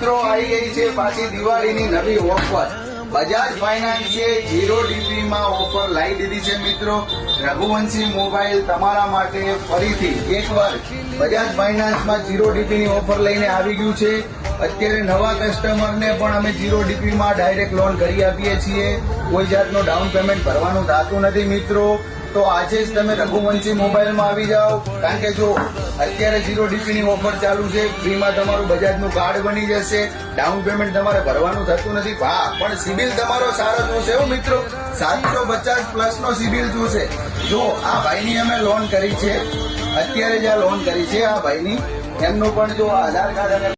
મિત્રો આવી ગઈ છે પાછી દિવાળીની નવી ઓફર। બજાજ ફાઇનાન્સે 0 DP માં ઓફર લાવી દીધી છે મિત્રો। રઘુવંશી મોબાઈલ તમારા માટે ફરીથી એકવાર બજાજ ફાઇનાન્સમાં 0 DP ની ઓફર લઈને આવી ગયું છે। અત્યારે નવા કસ્ટમરને પણ અમે 0 DP માં ડાયરેક્ટ લોન કરી આપીએ છીએ। કોઈ જાતનો ડાઉન પેમેન્ટ ભરવાનું થતું નથી મિત્રો। તો આજે જ તમે રઘુવંશી મોબાઈલમાં આવી જાઓ, કારણ કે જો અત્યારે 0 DP ની ઓફર ચાલુ છે। ફ્રીમાં તમારું બજાજનું કાર્ડ બની જશે, ડાઉન પેમેન્ટ તમારે ભરવાનું થતું નથી। હા, પણ સિબિલ તમારો સારો જોશે હો મિત્રો, 750 પ્લસ નો સિબિલ જોશે। જો આ ભાઈની અમે લોન કરી છે, અત્યારે જે લોન કરી છે આ ભાઈની, એમનું પણ જો આધાર કાર્ડ અને